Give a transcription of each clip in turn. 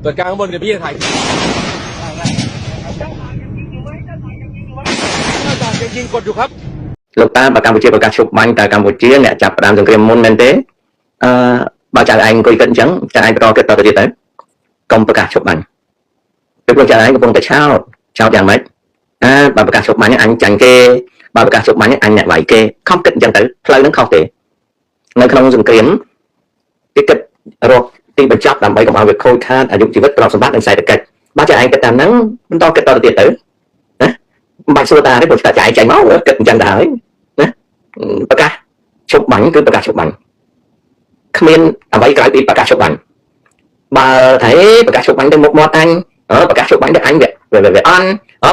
ตรวจการข้างบนกับพี่ถ่ายยิงกดอยู่ครับលោកតាបើកម្ពុជាប្រកាសឈប់បាញ់តើកម្ពុជាអ្នកចាប់ផ្ដើមសង្គ្រាមមុនមែនទេបើចៅឯងអង្គុយគិតអញ្ចឹងចៅឯងបន្តគិតតទៅទៀតទៅកុំប្រកាសឈប់បាញ់ពីព្រោះចៅឯងកំពុងតែឆោតយ៉ាងម៉េចបើប្រកាសឈប់បាញ់អញចាញ់គេបើប្រកាសឈប់បាញ់អញអ្នកវាយគេខំគិតអញ្ចឹងទៅផ្លូវហ្នឹងខុសទេនៅក្នុងសង្គ្រាមគេគិតរកទីបញ្ចប់ដើម្បីកុំឲ្យវាខូចខាតអាយុជីវិតទ្រព្យសម្បត្តិនិងសេដ្ឋកិច្ចបើចៅឯងគិតតាមហ្នឹងបន្តគិតតទៅទៀតទៅណាមិនបាច់សួរតាទេព្រោះចៅឯងចាញ់មកគិតអញ្ចឹងទៅហើយណាប្រកាសឈប់បាញ់គឺប្រកាសឈប់បាញ់គ្មានអ្វីក្រៅពីប្រកាសឈប់បាញ់បើថាប្រកាសឈប់បាញ់ទៅមុខមាត់អញប្រកាសឈប់បាញ់ទៅអញវាអន់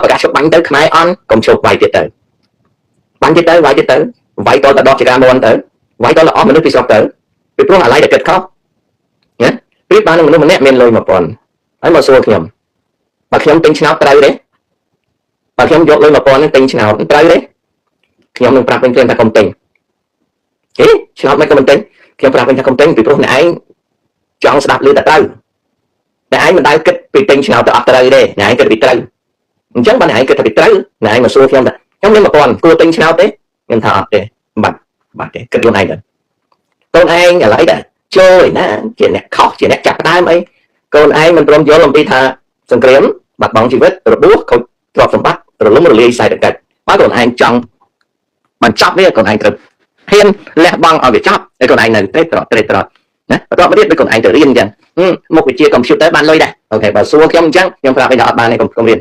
ប្រកាសឈប់បាញ់ទៅខ្មែរអន់កុំឈប់វាយទៀតទៅបាញ់ទៀតទៅវាយទៀតទៅវាយតទៅដកជាការមុនទៅវាយតអស់មនុស្សពីស្រុកទៅពីព្រោះអាឡ័យតែគិតខុសណាពីបានមនុស្សម្នាក់មានលុយ 1000 ហើយមកសួរខ្ញុំបើខ្ញុំទិញឆ្នោតត្រូវទេបើខ្ញុំយកលុយ 1000 ហ្នឹងទិញឆ្នោតត្រូវទេខ្ញុំនឹងប្រាប់វិញថាកុំទិញឆ្នោតមិនក៏មិនទិញខ្ញុំប្រាប់វិញថាកុំទិញពីព្រោះអ្នកឯងចង់ស្ដាប់ឮតែត្រូវអ្នកឯងមិនដែលគិតពីទិញឆ្នោតទៅអត់ត្រូវទេអ្នកឯងគិតពីត្រូវអញ្ចឹងបើអ្នកឯងគិតពីត្រូវអ្នកឯងមកសួរខ្ញុំថាខ្ញុំមាន 1000 គួរទិញឆ្នោតទេខ្ញុំថាអត់ទេបាត់ទេគិតខ្លួនឯងទៅកូនឯងឥឡូវដែរជួយណាជាអ្នកខុសជាអ្នកចាប់ផ្ដើមអីកូនឯងមិនព្រមយល់អំពីថាសង្គ្រាមបាត់បង់ជីវិតរបួសខូចទ្រព្យសម្បត្តិរលំរលាយសេដ្ឋកិច្ចបើកូនឯងចង់បញ្ចប់វាកូនឯងត្រូវហ៊ានលះបង់ឲ្យវាចប់ហើយកូនឯងនៅត្រេកត្រត់ណាបន្តមកទៀតដូចកូនឯងទៅរៀនអញ្ចឹងមុខវិជ្ជាកុំព្យូទ័របានលុយដែរអូខេបើសួរខ្ញុំអញ្ចឹងខ្ញុំប្រាប់ឲ្យថាអត់បានទេកុំរៀន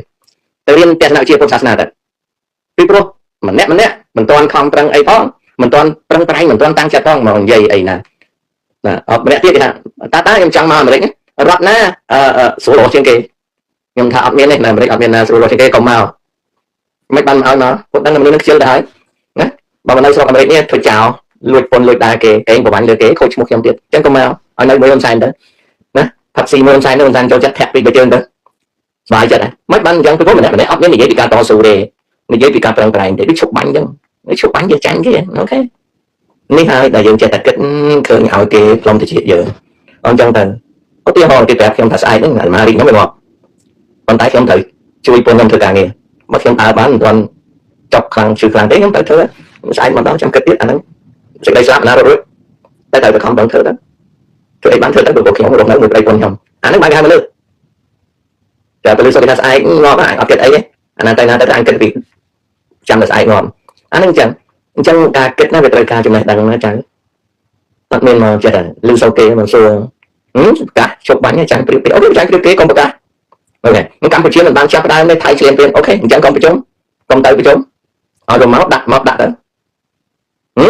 ទៅរៀនទស្សនវិជ្ជាពុទ្ធសាសនាទៅពីព្រោះម្នាក់មិនទាន់ខំប្រឹងអីផងមិនទាន់ប្រឹងប្រែងមិនទាន់តាំងចិត្តផងមកនិយាយអីណាអត់ម្នាក់ទៀតគេថាតាខ្ញុំចង់មកអាមេរិករត់ណាស្រួលរស់ជាងគេខ្ញុំថាអត់មានទេនៅអាមេរិកអត់មានណាស្រួលរស់ជាងគេកុំមកមិនបានមកឲ្យមកពុទ្ធដឹងមនុស្សនឹងខ្ជិលទៅហើយណាបើនៅស្រុកអាមេរិកនេះធ្វើចោលលួចពន្ធលួចដើរគេកេងប្រវាញ់លើគេខូចឈ្មោះខ្ញុំទៀតអញ្ចឹងកុំមកឲ្យនៅមួយហ៊ុនសែនទៅណាផាត់ស៊ីមួយហ៊ុនសែនទៅហ៊ុនសែនចូលចិត្តធាក់ពីបើជើងទៅស្បាយចិត្តហ្នឹងមិនបានអញ្ចឹងពីព្រោះម្នាក់អត់មាននិយាយពីការតស៊ូទេនិយាយពីការប្រឹងប្រែងទេដូចឈប់បាញ់អញ្ចឹងឈប់បាញ់យកចាញ់គេអូខេនេះហើយដែលយើងចេះតែគិតឃើញឲ្យគេផ្លុំទៅជាតិយើងអញ្ចឹងទៅឧទាហរណ៍គេប្រាប់ខ្ញុំថាស្អែកហ្នឹងអាម៉ារីខ្ញុំមិនមកប៉ុន្តែខ្ញុំត្រូវជួយពន្ធខ្ញុំធ្វើការងារមកខ្ញុំដើរបានមិនទាន់ចប់ខ្លាំងជឿខ្លាំងទេខ្ញុំទៅធ្វើស្អែកមកដល់ចាំគិតទៀតអាហ្នឹងសេចក្តីស្លាប់ណារួចតែត្រូវខំប្រឹងធ្វើទៅជួយបានធ្វើទៅព្រោះខ្ញុំរស់នៅមួយប្រៃពន្ធខ្ញុំអាហ្នឹងបានគេហៅមនុស្សតែពលិសគេថាស្អែកងាប់អត់គិតអីទេអាហ្នឹងទៅណាទៅអញគិតពីចាំតែស្អែកងាប់អាហ្នឹងអញ្ចឹងការគិតណាវាត្រូវការចំណេះដឹងណាចឹងអត់មានមកចិត្តលឺសូគេមកសួរប្រកាសជប់បាញ់ចាញ់ព្រៀបអូខេចាញ់ព្រៀបគេកុំប្រកាសអូខេកម្ពុជាមិនបានចាប់ផ្ដើមទេថៃឆ្លៀនព្រៀបអូខេអញ្ចឹងកុំប្រជុំកុំទៅប្រជុំឲ្យទៅមកដាក់ទៅ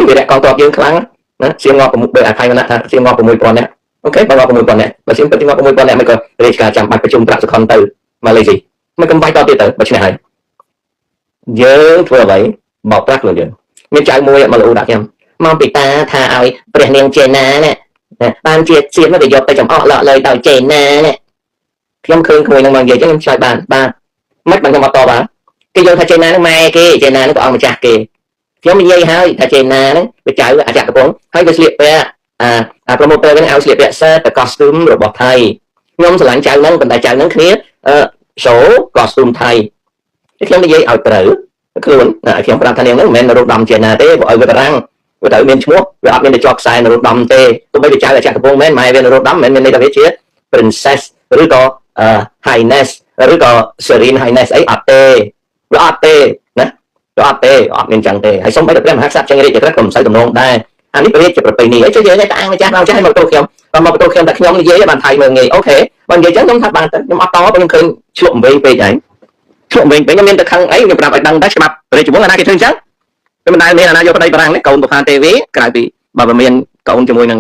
វារកកងទ័ពយើងខ្លាំងណាសៀងងាប់6អាខៃណាថាសៀងងាប់6000នាក់អូខេបើងាប់6000នាក់បើសៀងពិតងាប់6000នាក់មិនក៏រាជការចាំបាច់ប្រជុំប្រាក់សខុនទៅម៉ាឡេស៊ីមិនកំបាច់តទៀតទៅបើឆ្នេះហើយយើងធ្វើអ្វីបោកប្រាក់ខ្លួនយើងមានចៅមួយមកលូដាក់ខ្ញុំមកពីតាថាឲ្យព្រះនាងចេណាណាបានជាសៀនទៅយកទៅចំអកលក់លើដោយចេណាណាខ្ញុំឃើញក្មួយនឹងមកនិយាយចឹងខ្ញុំឆ្លើយបានមិនបានខ្ញុំអត់តបគេយកថាចេណានឹងម៉ែគេចេណានឹងក៏អង្គម្ចាស់គេខ្ញុំនិយាយហើយថាចេណាហ្នឹងវាចៅអាចក្រកំពុងហើយវាស្លៀកពាក់promoter ហ្នឹងឲ្យស្លៀកពាក់ shirt ទៅ costume របស់ថៃខ្ញុំស្រឡាញ់ចៅហ្នឹងប៉ុន្តែចៅហ្នឹងគ្នាshow costume ថៃខ្ញុំនិយាយឲ្យត្រូវខ្លួនខ្ញុំប្រាប់ថានាងហ្នឹងមិនមែននរោត្តមចេណាទេបើឲ្យវាតារាំងវាត្រូវមានឈ្មោះវាអត់មានតែជាប់ខ្សែនរោត្តមទេទោះបីជាចៅអាចក្រកំពុងមែនម៉ែវានរោត្តមមិនមែនមានន័យថាវាជា princess ឬក៏ highness ឬក៏ serene highness អីអត់ទេវាអត់ទេណាអត់មានចឹងទេហើយសូម្បីតែព្រះមហាក្សត្រចេញរាជក្រឹត្យក៏មិនសូវទំនងដែរអានេះរាជប្រពៃណីអីជួយយើងតែអាងម្ចាស់មកចាស់ឲ្យមកទូខ្ញុំបើមកទូខ្ញុំតែខ្ញុំនិយាយបានថៃមើលងាយអូខេបើនិយាយចឹងខ្ញុំថាបានទៅខ្ញុំអត់តបើខ្ញុំឃើញឆ្លក់វិញពេកហើយឆ្លក់វិញពេកខ្ញុំមានតែខឹងអីខ្ញុំប្រាប់ឲ្យដឹងតែច្បាប់រាជវង្សអាណាគេធ្វើចឹងខ្ញុំមិនដែលមានអាណាយកប្តីបារាំងនេះកូនបុប្ផាទេវីក្រៅពីបើមានកូនជាមួយនឹង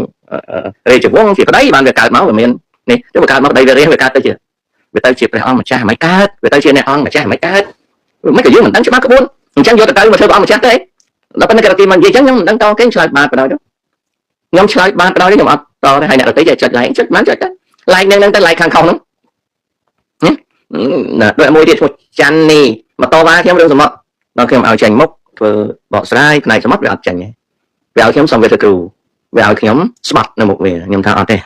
រាជវង្សជាប្តីបានវាកើតមកវាមាននេះទៅវាកើតមកប្តីវារៀងវាកើតទៅជាព្រះអង្គម្ចាស់មិនកើតវាទៅជាអ្នកអង្គម្ចាស់មិនកើតមិនក៏យើងមិនដឹងច្បាស់ក្បួនអញ្ចឹងយកទៅមកធ្វើព្រះអង្គម្ចាស់ទេដល់ប៉ុណ្ណឹងគេមកនិយាយអញ្ចឹងខ្ញុំមិនដឹងតគេឆ្លើយបានបណ្ដោយទៅខ្ញុំឆ្លើយបានបណ្ដោយខ្ញុំអត់តទេហើយអ្នកដទៃចេះចុច like ចុចបានចុចទៅ like នឹងទៅ like ខាងខុសហ្នឹងណាដូចមួយទៀតឈ្មោះច័ន្ទនីមកតវ៉ាខ្ញុំរឿងសមុទ្រដល់ខ្ញុំឲ្យចេញមុខធ្វើបកស្រាយផ្នែកសមុទ្រវាអត់ចេញទេវាឲ្យខ្ញុំសំវិតគ្រូវាឲ្យខ្ញុំស្បាត់នៅមុខវាខ្ញុំថាអត់ទេ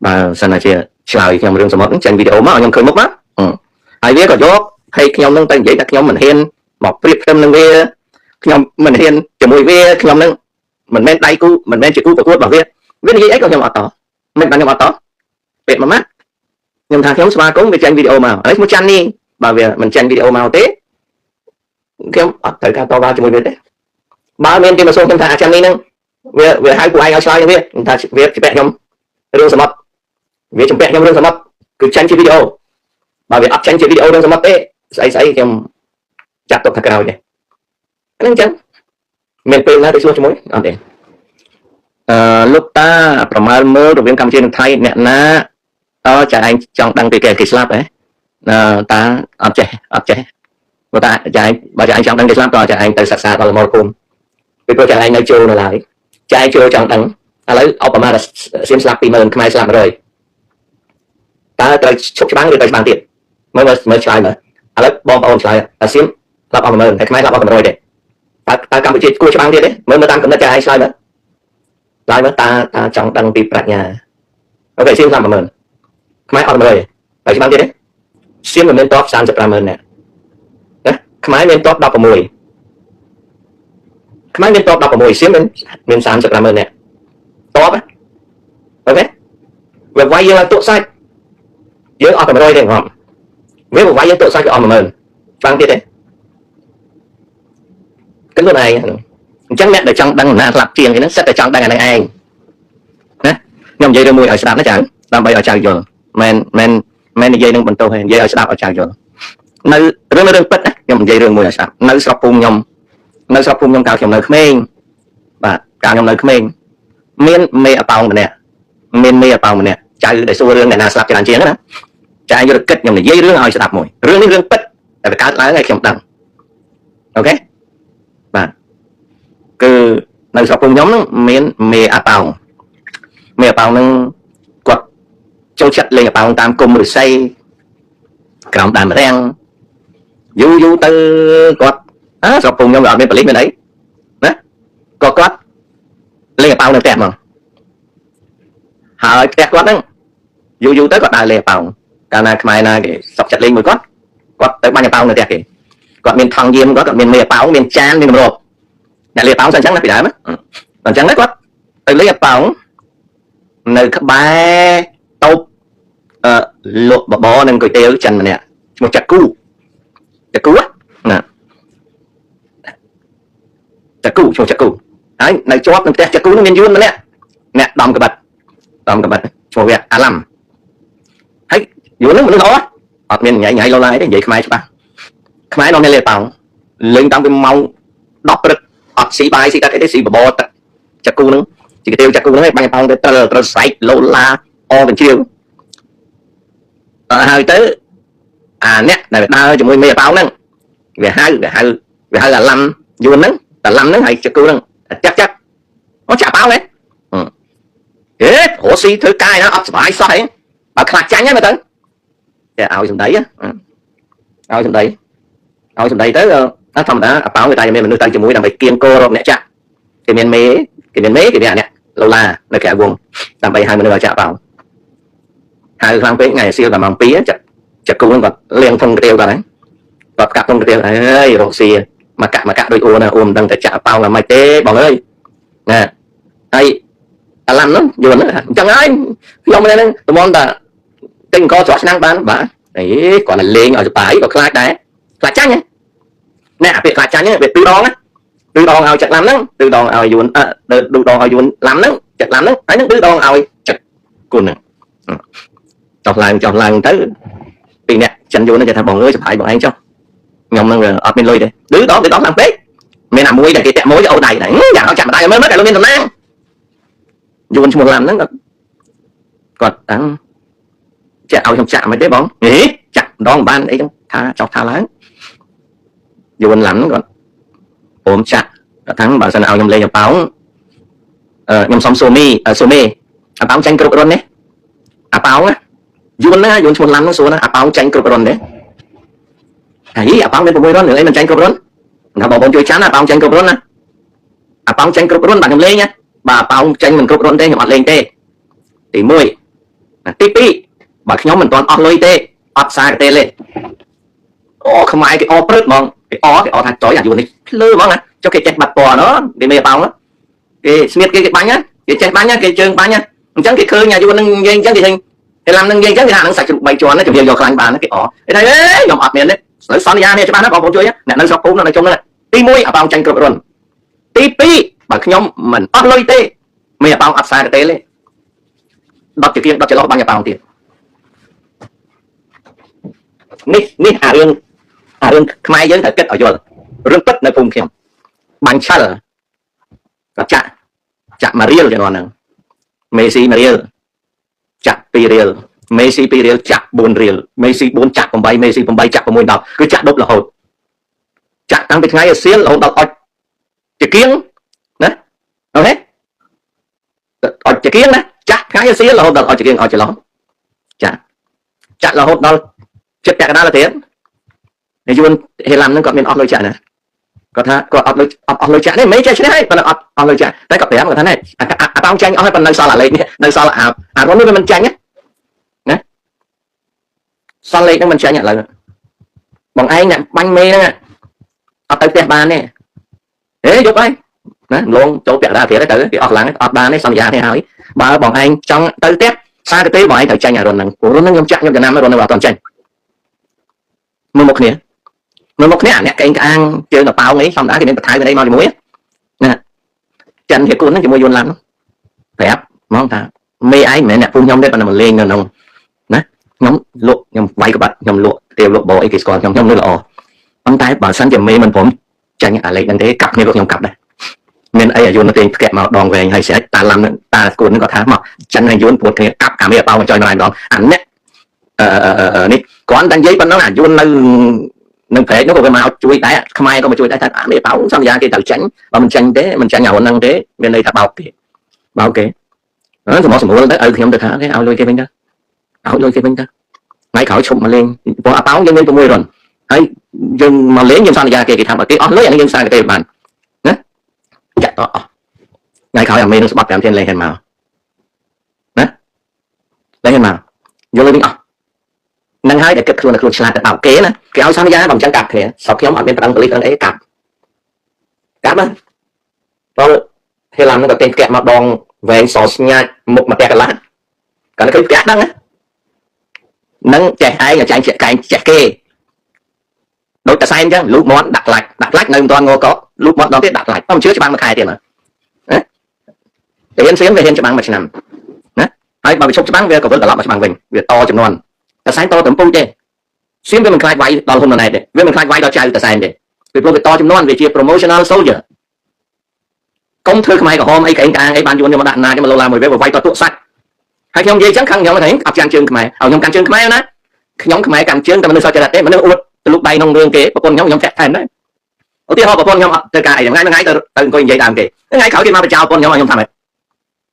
បើសិនណាជា ឆ្លើយខ្ញុំរឿងសមុទ្រចេញវីដេអូមកខ្ញុំឃើញមុខមកហើយវាក៏យកភ័យខ្ញុំនឹងទៅនិយាយថាខ្ញុំមិនហ៊ានមកប្រៀបផ្ទឹមនឹងវាខ្ញុំមិនហ៊ានជាមួយវាខ្ញុំនឹងមិនមែនដៃគូមិនមែនជាគូប្រកួតរបស់វានិយាយអីក៏ខ្ញុំអត់តមិនបានខ្ញុំអត់តពេកមួយម៉ាត់ខ្ញុំថាខ្ញុំស្វាគមន៍វាចេញវីដេអូមកហើយឈ្មោះចាន់នេះបើវាមិនចេញវីដេអូមកទេខ្ញុំអត់ត្រូវការតបជាមួយវាទេបើមានគេមកសួរខ្ញុំថាអាចារ្យនេះនឹងវាហៅពួកឯងឲ្យឆ្លើយវាខ្ញុំថាវាជពាក់ខ្ញុំរឿងសមុទ្រវាជពាក់ខ្ញុំរឿងសមុទ្រគឺចាញ់ជាវីដេអូបើវាអត់ចាញ់ជាវីដេអូរឿងសមុទ្រទេស្អីខ្ញុំចាត់ទុកថាក្រោយទេហ្នឹងអញ្ចឹងមានពេលណាទៅសួរជាមួយអត់ទេលោកតាប្រមាលមើលរវាងកម្ពុជានិងថៃអ្នកណាចាឯងចង់ដឹងពីគេស្លាប់ហ៎តាអត់ចេះបើតាចាឯងបើចាឯងចង់ដឹងគេស្លាប់ក៏ចាឯងទៅសិក្សាដល់មរភូមិពីព្រោះចាឯងនៅចូលនៅឡើយចាឯងចូលចង់ដឹងឥឡូវឧបមាថាសៀមស្លាប់ 20000 ខ្មែរស្លាប់ 100តើត្រូវឈប់ច្បាំងឬទៅច្បាំងទៀតមើលឆ្លើយមើលឥឡូវបងប្អូនឆ្លើយថាសៀមស្លាប់អស់ 10000 ហើយខ្មែរស្លាប់អស់ 100ទេតើកម្ពុជាគួរច្បាំងទៀតទេមើលតាមកំណត់ចាឯងឆ្លើយមើលតាចង់ដឹងពីប្រាជ្ញាអូខេសៀមស្លាប់ 10000 ខ្មែរអត់ 100ហើយច្បាំងទៀតទេសៀមមិនមានតប 350000 នាក់ណាខ្មែរមានតប 16ខ្មែរមានតប 16សៀមមាន 350000 នាក់តបអូខេវាវាយយើងឲ្យទុកសាច់យើងអត់ 100ទេងំវាវាយយើងទុកសាច់វាអស់ 10000ច្បាំងទៀតទេគិតខ្លួនឯងអញ្ចឹងអ្នកដែលចង់ដឹងណាស្លាប់ជាងហ្នឹងសិតតែចង់ដឹងអាហ្នឹងឯងណាខ្ញុំនិយាយរឿងមួយឲ្យស្ដាប់ណាចៅដើម្បីឲ្យចៅយល់មិននិយាយនឹងបន្ទោសទេនិយាយឲ្យស្ដាប់ឲ្យចៅយល់នៅរឿងពិតណាខ្ញុំនិយាយរឿងមួយឲ្យស្ដាប់នៅស្រុកភូមិខ្ញុំកាលខ្ញុំនៅក្មេងបាទកាលខ្ញុំនៅក្មេងមានមេអប៉ោងម្នាក់ចៅដែលសួររឿងអ្នកណាស្លាប់ច្រើនជាងណាចៅយកគិតខ្ញុំនិយាយរឿងឲ្យស្ដាប់មួយរឿងនេះរឿងពិតតែវាកើតឡើងឲ្យខ្ញុំដឹងអូខេបាទគឺនៅស្រុកភូមិខ្ញុំហ្នឹងមានមេអប៉ោងហ្នឹងគាត់ចូលចិត្តលេងអប៉ោងតាមគុំឫស្សីក្រោមដើមរាំងយូរទៅគាត់ស្រុកភូមិខ្ញុំវាអត់មានប៉ូលីសមានអីណាក៏គាត់លេងអប៉ោងនៅផ្ទះហ្មងហើយផ្ទះគាត់ហ្នឹងយូរទៅគាត់ដើរលេងអប៉ោងកាលណាខ្មែរណាគេសុកចិត្តលេងមួយគាត់ទៅបាញ់អប៉ោងនៅផ្ទះគេគាត់មានថង់យាមគាត់មានមេអប៉ោងមានចានមានកម្របអ្នកលេងអប៉ោងស្អីចឹងណាពីដើមអញ្ចឹងគាត់ទៅលេងអប៉ោងនៅក្បែរតូបលក់បបរនិងគុយទាវចិនម្នាក់ឈ្មោះចាគូណាឈ្មោះចាគូហើយនៅជាប់នឹងផ្ទះចាគូនឹងមានយួនម្នាក់អ្នកដំកបិតឈ្មោះវាអាឡាំហើយយួននឹងមនុស្សល្អអត់មានញ៉ៃឡូឡាយទេនិយាយខ្មែរច្បាស់ខ្មែរនាំគ្នាលេងប៉ោងលេងតាំងពីម៉ោង 10 ព្រឹកអត់ស៊ីបាយស៊ីកាត់អីទេស៊ីបបរទឹកចាគូនឹងជីកាទៀវចាគូនឹងបាញ់ប៉ោងទៅត្រូវស្រែកឡូឡាអបញ្ជ្រាវហើយទៅអាអ្នកដែលដើរជាមួយមេប៉ោងហ្នឹងវាហៅអាឡាំយួនហ្នឹងអាឡាំហ្នឹងហើយចាគូហ្នឹងចាក់មកចាក់ប៉ោងហ៎រស់ស៊ីធ្វើកាយណាអត់សុបាយសោះហ៎បើខ្លាចចាញ់ហ្នឹងមើលទៅតែឲ្យសំដីទៅធម្មតាអាប៉ោងវាតែមានមនុស្សទៅជាមួយដើម្បីគៀងគោរពអ្នកចាក់គេមានមេគេមានអ្នកឡូឡានៅក្រៅវងដើម្បីឲ្យមនុស្សឲ្យចាក់ប៉ោងហើយខ្លាំងពេកថ្ងៃសៀលតែម៉ោង 2ចាក់គូហ្នឹងគាត់លៀងធំកាទៀវគាត់ហ្នឹងគាត់កាត់ធំកាទៀវហើយរកស៊ីមកកាក់ដូចអូនណាអូនមិនដឹងតែចាក់ប៉ោងឡើងមិនទេបងអើយណាហើយអាឡាំហ្នឹងយល់ហ្នឹងអញ្ចឹងហើយខ្ញុំហ្នឹងតំនតាទិញអង្គស្រស់ឆ្នាំងបានបាទអីគាត់តែលេងឲ្យសបាយក៏ខ្លាចដែរខ្លាចចាញ់ណាអាពាក្យខ្លាចចាញ់ហ្នឹងវា2 ដងឲ្យចាក់ឡាំហ្នឹង2 ដងឲ្យយួន2 ដងឲ្យយួនឡាំហ្នឹងចាក់ឡាំហ្នឹងហើយនឹង2 ដងឲ្យចាក់គុណហ្នឹងចុះឡើងទៅពីអ្នកចិនយួនហ្នឹងគេថាបងអើយសបាយបងឯងចុះខ្ញុំហ្នឹងអត់មានលុយទេ2 ដងឡើងពេកមានអាមួយដែលគេតាក់មួយអូដៃដែរយ៉ាងឲ្យចាក់ម្ដាយមើលតែលោកមានតំណាងយួនឈ្មោះឡាំហ្នឹងគាត់តាំងចាក់ឲ្យខ្ញុំចាក់មិនទេបងចាក់ម្ដងបានអីចឹងថាចោះថាឡើងយួនឡាំហ្នឹងគាត់អូមចាក់គាត់ថាបើសិនឲ្យខ្ញុំលេងអប៉ោងខ្ញុំសុំសូមេអប៉ោងចាញ់គ្រប់រុនទេអប៉ោងយួនណាយួនឈ្មោះឡាំហ្នឹងសួរណាអប៉ោងចាញ់គ្រប់រុនទេហើយអប៉ោងមាន6 រុនរឿងអីមិនចាញ់គ្រប់រុនថាបងប្អូនជួយចាំអប៉ោងចាញ់គ្រប់រុនណាអប៉ោងចាញ់គ្រប់រុនបាទខ្ញុំលេងណាបាទអប៉ោងចាញ់មិនគ្រប់រុនទេខ្ញុំអត់លេងទេទី1ទី2 bà nhóm mình toàn ọt lôi tê ọt xa cái tê lên không ai cái o prứt mong cái o thằng tối à dù này lơ mong á cho cái chạch bạc bò nó cái mê bao đó cái smith cái bánh á cái chạch bánh á cái chân bánh á chẳng cái khơi nhà dù nâng dây chẳng thì hình thì làm nâng dây chẳng thì hàng nâng sạch bày tròn nó chụp vô khăn bàn nó cái cái này đấy nhom ọt miền đấy nói xóa ra này cho bạn nó còn một chuối á nè nó sọc cú nó này trong nó tí mũi ở bao tranh cược rồi tí pi bà nhóm mình ọt lôi tê mày ở bao ọt xa cái tê lên đọc chữ kia đọc chữ lo bao nhiêu bao tiền ní à rương khai giới thật kết ở rồi rương tất nơi cùng kiếm bằng chả là chả mà riêng cho nó nè Messi mà riêng chả pi riêng Messi pi riêng chả buồn riêng Messi bốn chả còn bay Messi còn bay chả còn môi đọc cứ chả đốt là hột chả tăng bị ngay ở xiên là hột đọc chữ kiếng đấy ok ở chữ kiếng đấy chả ngay ở xiên là hột đọc ở chữ kiếng ở chữ lón chả là hột đâu chết cái đó là thế thì luôn thì làm nó còn miền ọt lôi chả này có thà có ọt lôi chả đấy mấy trái đấy còn ọt lôi chả đấy có thể mà thằng này tao tranh ở phần nơi sao là lên nơi sao là có nước mình tranh nhé nè sao lên nó mình tranh nhận lại bằng ai nhận bánh mê nè ọt tới tiền bàn nè thế giúp ấy nè luôn chỗ bẹt ra thì đấy tới cái ọt láng ọt bàn đấy xong giờ thì hỏi bà bằng anh trong tới tết xa cái tế bọn anh phải tranh nhà rồi nè của nó nhom chặt nhom Việt Nam rồi nó vào toàn tranh một nè nè cái anh chơi là bao ấy xong đã thì nên thay về đây mau thì muối nè chân thì cuốn nó chỉ mua vốn lắm đẹp mong ta mê ai mẹ nè phun nhom đây bạn mình lên rồi nông nè nhóm luộc nhom quay các bạn nhom luộc tiêu luộc bộ ấy cái còn nhom nữa là ông tay bảo sẵn cho mê mình cũng tranh à lấy thế cặp như các nhom cặp này nên ấy ở vốn nó tiền kẹt mà đòn về hay sẽ ta làm ta cuốn nó có tháng mà chân này vốn buộc thì cặp cả mẹ bao mà cho nó làm đó ảnh nhé nè có anh đăng giấy bên nó là vốn nâng thể nó còn cái màu chui đá không ai có mà chui đá thật để bảo xong ra cái tàu tránh và mình tranh nhậu năng thế bên đây thật bao kì đó thì mọi người đấy thì không được hả cái áo lôi cái bên đó ngay khỏi chụp mà lên bỏ áo dân lên tụi mươi rồi hay dân mà lấy dân sang ra cái thằng mà cái lấy anh dân sang cái bàn nhé chặt to ngay khỏi làm mình nó bắt làm trên lên hình màu nè lên hình màu vô lên năng hai để kết luôn là luôn là bảo kế nè cái áo sang ra bằng chân cạp thì sau khi ông ở bên trong clip ấy cạp á rồi thì làm nó có tên kẹt mà đòn về sò nha một mặt kẹt lá cả cái kẹt đó á nâng chạy ai là chạy kê đối ta sai chứ lúc món đặt lạch nơi toàn ngô có lúc món đó tiếp đặt lạch không chứa cho bạn mà khai tiền mà để yên xuyến về hiện cho bạn mà chỉ nằm hay bà bị chụp cho bạn về có vấn cả lắm mà cho bạn mình việc to chấm non ta sai to tầm pung thế xuyên với mình khai vay đòn hôm này để với mình khai vay đó chạy ta sai để việc lo việc to chấm non về chia promotional soldier công thư không ai có hôm ấy cái ấy ban chuồn cho mà đạn này cho mà lâu làm mười vé vay to tụ sạch hay nhóm gì chẳng khăn nhóm mà thấy ập trang trường mày ở nhóm càng trường mày đó nhóm mày càng trường ta mình sao cho đặt đấy mà nó uất lúc bay nông đường kế con nhóm chạy thành đấy ở tiên họ con nhóm từ cài ngay từ coi vậy làm kì ngay khảo đi mà chào con nhóm mà nhóm thằng này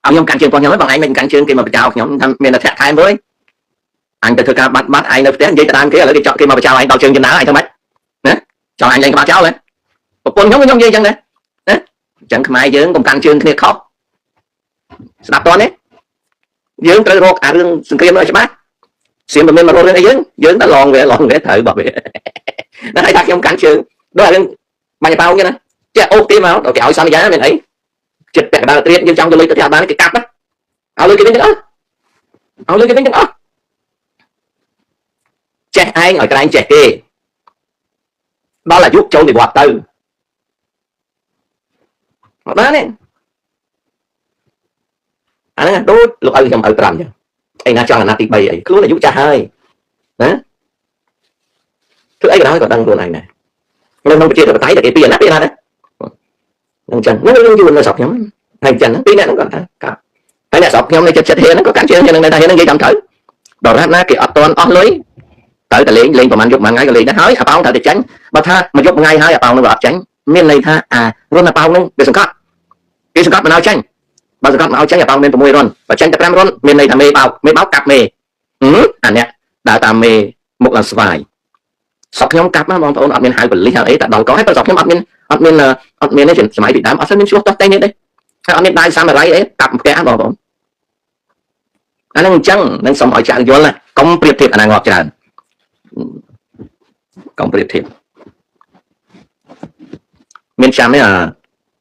ông nhóm càng trường con nhóm bằng anh mình càng trường kia mà chào nhóm mình là chạy thành với anh từ ca bắt anh được tiếng vậy ta làm kia là đi chọn kia mà chào anh đào trường trên đá anh thôi mấy nè chào anh lên cái chào lên con nhóm gì chẳng đấy chẳng mai dưỡng còn càng trường kia khóc đạp to đấy dưỡng tới rốt rương sừng kia nó cho bác xem mình mà rốt rương dưỡng ta lòn về thử bảo vệ nó hay thật trong càng trường đó là mà nhà tao như này chứ ok mà rồi cái áo xanh giá mình ấy chụp bẹt đào tiền như trong tôi lấy cái bán cái cặp á áo lưới cái bên đó trẻ anh ở cái anh trẻ kia đó là giúp cho người hoạt tư đó này anh nói đốt lúc ở trong ở trầm chứ anh nói cho là nati bay ấy luôn là giúp cha hơi đó thứ ấy cái đó còn đăng luôn này nên không chia được thấy là cái tiền nát đi ra đấy đằng chân nó luôn là sọc nhóm hành chân tí này nó còn cả cái này sọc nhóm này chất hiện nó có cản chuyện cho nên đây nó gây chậm thử rồi ra nó cái toàn on lưới tới là lên của mình giúp mà ngay cái liền nó hỏi bao thằng để tránh mà tha mà giúp ngay hai bao nó bảo tránh miền này tha luôn là bao nó để sừng cắt mà nào tránh bao giờ cắt mà áo tránh là bao bên của môi rồi và tránh tập ram rồi miền này là mê báo cặp mê anh nhé đã tạm mê một lần vài sọc nhóm cặp mà bọn tôi admin hai của lý ấy tại đó có hết sọc nhóm admin ấy chuyển máy bị đám admin xuống tay như đấy admin đai sang mà lấy đấy cặp cái bọn tôi anh đang chăng đang sống ở trạng vô là ុំប្រៀបធៀបអាណាងាប់ច្រើនកុំប្រៀបធៀបមានចាំទេ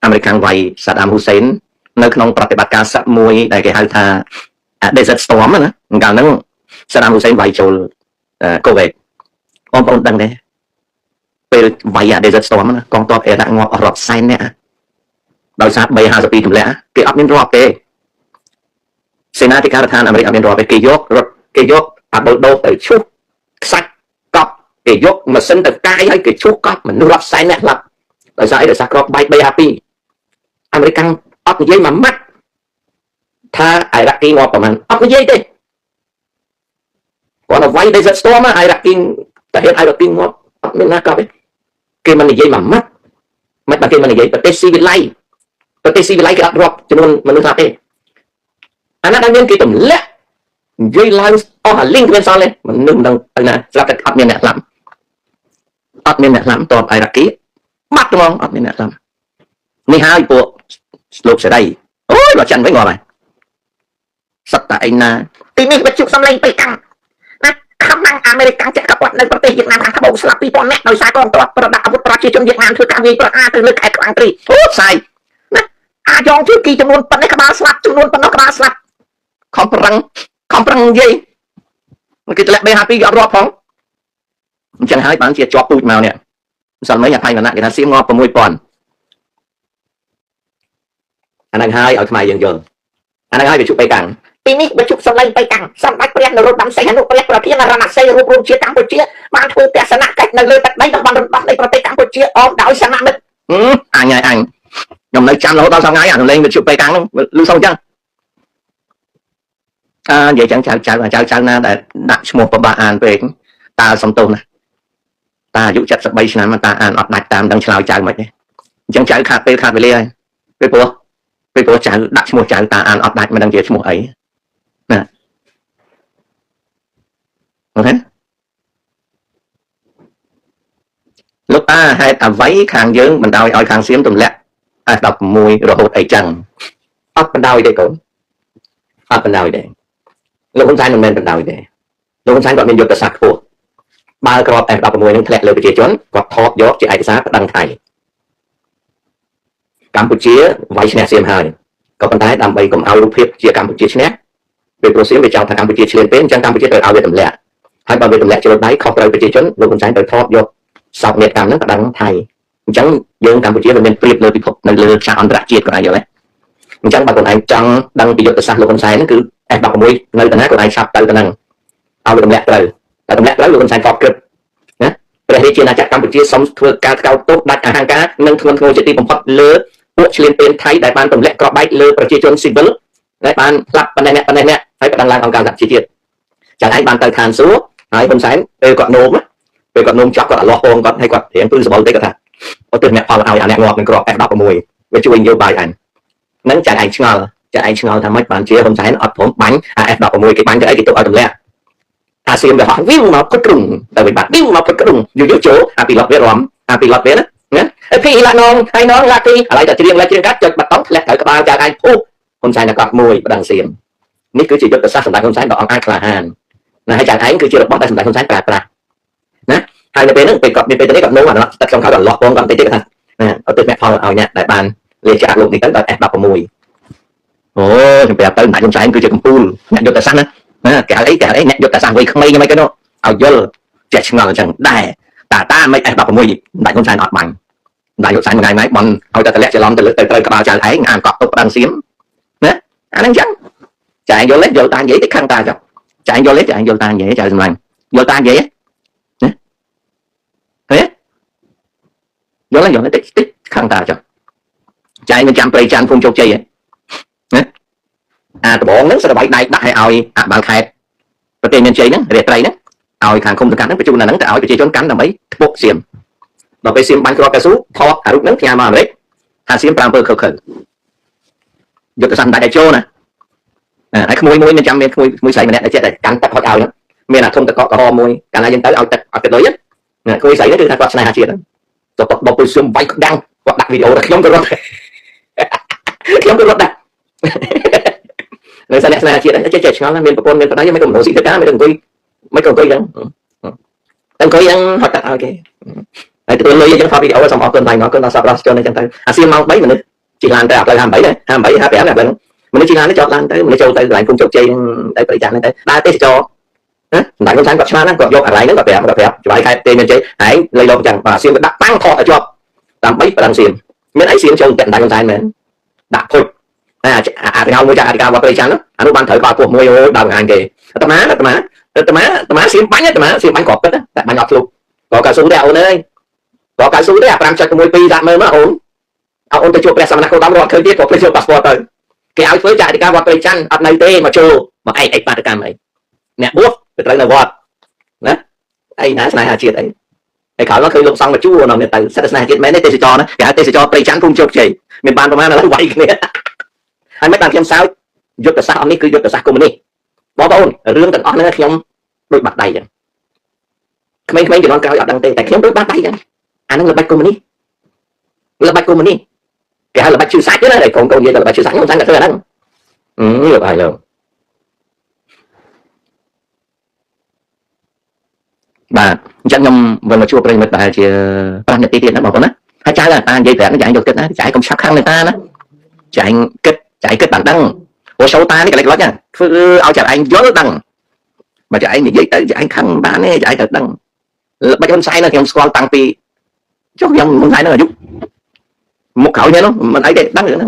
អាមេរិកវាយសាដាមហ៊ូសេននៅក្នុងប្រតិបត្តិការសឹកមួយដែលគេហៅថា Desert Storm ណាកាលហ្នឹងសាដាមហ៊ូសេនវាយចូលកូវេតបងប្អូនដឹងទេពេលវាយ Desert Storm ណាកងទ័ពអ៊ីរ៉ាក់ងាប់រាប់សែននាក់ដោយសារ B-52 ទម្លាក់គេអត់មានរាប់ទេសេនាធិការដ្ឋានអាមេរិកអត់មានរាប់ទេគេយកអាបុលដូសទៅឈូសខ្សាច់កប់គេយកម៉ាស៊ីនទៅកាយហើយគេឈូសកប់មនុស្សរាប់សែននាក់ស្លាប់ដោយសារអីដោយសារគ្រាប់បែក B-52 អាមេរិកអត់និយាយមួយម៉ាត់ថាអ៊ីរ៉ាក់គេងាប់ប្រហែលអត់និយាយទេគាត់ឲ្យវាយ Desert Storm អ៊ីរ៉ាក់គេតែហេតុអ៊ីរ៉ាក់គេងាប់អត់មានណាកប់ទេគេមិននិយាយមួយម៉ាត់មិនបើគេមិននិយាយប្រទេសស៊ីវិល័យគេអត់រាប់ចំនួនមនុស្សថាទេអាណាដែលមានគេទម្លាក់និយាយឡើងអស់អាលីងគ្មានសល់ទេមនុស្សមិនដឹងទៅណាស្រាប់តែអត់មានអ្នកស្លាប់តបអ៊ីរ៉ាក់គេបាត់ហ្មងអត់មានអ្នកស្លាប់នេះហើយពួកលោកសេរីអូយបើចិនវិញងាប់ហើយសត្វតែឯណាទីនេះវិទ្យុសំឡេងពេលកាំងណាខំណាំងអាមេរិកចាក់កពាត់នៅប្រទេសវៀតណាមថាបោកស្លាប់ 2000 នាក់ដោយសារកងទ័ពប្រដាប់អាវុធប្រជាជនវៀតណាមធ្វើការវាយប្រហារទៅលើខេត្តក្លាំងព្រីអូផ្សាយណាអាចងជួយគីចំនួនប៉ុណ្ណេះក្បាលស្លាប់ចំនួនប៉ុណ្ណោះក្បាលស្លាប់ខំប្រឹងនិយាយគេតម្លាក់ B-52 គេអត់រាប់ផងអញ្ចឹងហើយបានជាជាប់ពូជមកនេះម្សិលមិញអាថៃវណ្ណៈគេថាសៀមងាប់ 6000 អាហ្នឹងហើយឲ្យខ្មែរយើងយល់អាហ្នឹងហើយវិទ្យុបេកាំងទីនេះវិទ្យុសំឡេងបេកាំងសម្ដេចព្រះនរោត្តមសីហនុព្រះប្រធានរណសីរូបរួមជាតិកម្ពុជាបានធ្វើទស្សនកិច្ចនៅលើទឹកដីតំបន់រំដោះនៃប្រទេសកម្ពុជាអមដោយសមាមិត្តអញខ្ញុំនៅចាំរហូតដល់ថ្ងៃអាសំឡេងវិទ្យុបេកាំងហ្នឹងលឺសូវអញ្ចឹងនិយាយចឹងចៅណាដែលដាក់ឈ្មោះប្របាអានពេកតើសំទោសណាតាអាយុ73ឆ្នាំតាអានអត់ដាច់តាមដឹងឆ្លើយចៅមិនទេអញ្ចឹងចៅខាតពេលខាតវេលាហើយពេលព្រោះចៅដាក់ឈ្មោះចៅតាអានអត់ដាច់មិនដឹងជាឈ្មោះអីណាអូខេលោកតាហេតុអ្វីខាងយើងបណ្ដោយឲ្យខាងសៀមទម្លាក់ F16 រហូតអីចឹងអត់បណ្ដោយទេកូនអត់បណ្ដោយទេលោកហ៊ុនសែនមិនមែនបណ្ដោយទេលោកហ៊ុនសែនគាត់មានយុទ្ធសាស្ត្រខ្ពស់បើក្រប F16 នឹងធ្លាក់លើប្រជាជនគាត់ថតយកជាឯកសារប្តឹងថៃកម្ពុជាវាយឈ្នះសៀមហើយក៏ប៉ុន្តែដើម្បីកុំឲ្យរូបភាពជាកម្ពុជាឈ្នះពេលព្រោះសៀមវាចោទថាកម្ពុជាឈ្លានពានអញ្ចឹងកម្ពុជាត្រូវឲ្យវាទម្លាក់ហើយបើវាទម្លាក់ចូលដៃខុសត្រូវប្រជាជនលោកហ៊ុនសែនត្រូវថតយកសោកនាដកម្មហ្នឹងប្តឹងថៃអញ្ចឹងយើងកម្ពុជាមិនមានប្រៀបលើពិភពនៅលើឆាកអន្តរជាតិក៏អាចយល់ដែរអញ្ចឹងបើខ្លួនឯងចង់ដឹងពីយុទ្ធសាស្ត្រលោកហ៊ុនសែនហ្នឹងគឺ F16 នៅតាណាខ្លួនឯងឆាប់ទៅទៅហ្នឹងឲ្យវាទម្លាក់ត្រូវតែទម្លាក់ត្រូវលោកហ៊ុនសែនកប់គិតណាព្រះរាជាណាចក្រកម្ពុជាសូមធ្វើការថ្កោលទោសដាច់អហង្ការនិងធ្ងន់ធ្ងរជាទីបំផុតលើពួកឈ្លានពានថៃដែលបានទម្លាក់ក្របបែកលើប្រជាជនស៊ីវិលដែលបានផ្លាប់ប៉ុណ្ណេះអ្នកហើយបណ្ដឹងឡើងអង្គការសហជីវជាតិចា៎ឯងបានទៅឋានសួគ៌ហើយហ៊ុនសែនពេលគាត់នោមចាប់គាត់អាលាស់ពងគាត់ឲ្យគាត់រៀងព្រឺសបល់តិចគាត់ថាអត់ទិញអ្នកផលឲ្យអាអ្នកងាប់នឹងក្រប F16 វាជួយនយោបាយអញហ្នឹងចាឯងឆ្ងល់ថាមិនបានជាហ៊ុនសែនអត់ព្រមបាញ់អា F16 គេបាញ់ទៅអីគេទុកឲ្យទម្លាក់អាសៀមវាហោះវិវមកព្រឹកក្រុងតែវាបាត់វិវមកព្រឹកក្រុងយូចូលអាពីឡុតវារំអាពីឡុតវាណាអីពីឡានងហើយនងឡាទីឥឡូវតែច្រៀងកាត់ចុចប័ណ្ណធ្លាក់ទៅក្បាលចាឯងពុះហ៊ុនសែនតែកត់មួយបដងសៀមនេះគឺជាយុទ្ធសាស្ត្រសម្ដេចហ៊ុនសែនដ៏អង្ការក្លាហានណាហើយចាឯងគឺជារបស់ដែលសម្ដេចហ៊ុនសែនប្រើប្រាស់ណាហើយនៅពេលហ្នឹងពេលគាត់មានពេលទៅនេះគាត់នោមអាទឹកក្នុងខោគាត់លាស់ពងគាត់តិចគាត់ថាណាអត់ទៅអ្នកផលឲ្យអ្នកដែលបានលាចាកលោកនេះទៅដល់ F16 អូខ្ញុំប្រាប់ទៅសម្ដេចហ៊ុនសែនគឺជាកម្ពូលអ្នកយុទ្ធសាស្ត្រណាគេហៅអីអ្នកយុទ្ធសាស្ត្រវ័យក្មេងហ្នឹងទៅនោះឲ្យយល់ចេះឆ្ងល់អញ្ចឹងដែរតាមិន F16 សម្ដេចហ៊ុនសែនអត់បាញ់ដៃលោកសែនថ្ងៃម៉េចបនឲ្យតែតម្លាក់ច្រឡំទៅត្រូវក្បាលចៅឯងអានកក់ទុកប្រដងសៀមណាអាហ្នឹងអញ្ចឹងចាឯងយល់ទេយល់តានិយាយតិចខឹងតាចុះចាឯងយល់ទេចាឯងយល់តានិយាយចៅសម្លាញ់យល់តានិយាយណាហេយល់តិចខឹងតាចុះចាឯងមិនចាំប្រៃចាន់ភូមិជោគជ័យណាអាដបងហ្នឹងស្របៃដៃដាក់ឲ្យអាបាល់ខេតប្រទេសមានជ័យហ្នឹងរាត្រីហ្នឹងឲ្យខាងឃុំសង្កាត់ហ្នឹងបញ្ជូនអាហ្នឹងទៅឲ្យប្រជាជនកាន់ដើម្បីធ្ពក់សៀមដល់ពេលសៀមបាញ់គ្រាប់កៅស៊ូថតអារូបហ្នឹងផ្ញើមកអាមេរិកថាសៀម5អំពើខុសខើយុទ្ធសាស្ត្រដាច់ឲ្យចូលណាហើយក្មួយមួយមានចាំមានក្មួយស្រីម្នាក់ដែលចេះតែកាន់ទឹកហុចឲ្យមានអាធំទឹកកកក្រហមមួយកាលណាយើងទៅឲ្យទឹកអត់ទៅលុយណាក្មួយស្រីហ្នឹងគឺថាគាត់ស្នេហាជាតិទៅដល់ពេលសៀមបាញ់ក្តាំងគាត់ដាក់វីដេអូដល់ខ្ញុំក៏រត់ដែរនៅស្នេហាជាតិចេះឆ្ងល់ណាមានប្រពន្ធមានប្តីមិនក៏មនុស្សស៊ីទៅការមិនទៅអង្គុយ mấy con coi rằng em coi rằng họ đặt ok ai tôi lấy những pha video xong họ cơn thành nó cơn sao đó cho nên chẳng tới xem mau mấy mình chỉ làm tới lại 27 đấy 27 28 là lên mình chỉ làm nó cho lan tới mình cho tới lại cùng chụp chơi tới phải chạm tới ba tới cho đại con sáng gặp sáng còn vô lại nó gặp đẹp phải khai tên mình chơi hãy lấy lộn chẳng và xem đặt tăng thọ cho làm mấy và làm xem miễn ấy xem cho trận đại con sáng mình đặt thôi nhau mới trả vào cây chắn đó anh ban thời qua cuộc mua ô đào hàng kì tầm má xem bánh cọp đó tại bánh ngọt luôn có cả số đèo nơi có cả số đèo làm cho cái môi pi ra mơ nó ổn tôi chụp đẹp sao mà cô đóng rồi khơi tiết của cái siêu passport rồi cái áo với chạy đi qua cây chắn ở này tê mà chô mà ai ba được cam này nè buốt được là vọt nè ai nãy này chia đấy ai khảo nó khơi lục xong mà chú nó từ sẽ này chết mấy tê sẽ cho nó cái tê sẽ cho cây chắn không chụp gì miền ban nó lấy quậy kia anh mấy bạn xem sao giúp được sao này cứ giúp được sao cùng đi bỏ bôn rương tận on nó không đôi bắt tay vậy mấy cái con cao ở đằng tây tại không đôi bắt tay vậy anh nó là bạch cùng đi là bạch cùng đi cái là bạch chữ sạch đó này còn câu gì là bạch chữ sạch không sang cả thế đó được bài rồi bà chẳng nhầm vừa mà chua bền mệt bà chỉ ba nhật tiền nó bảo con á hai trái là ta dây tẹt nó chạy được cái nó chạy công sắc khăn người ta đó chạy kết bản đăng của sâu ta cái này nha cứ ao chặt anh gió đăng mà chạy anh vậy tới chạy khăn ba này chạy thật đăng bây giờ sai nó thì ông squat tăng pi cho dòng muốn sai nó là giúp một khẩu nha nó mình ấy đăng nữa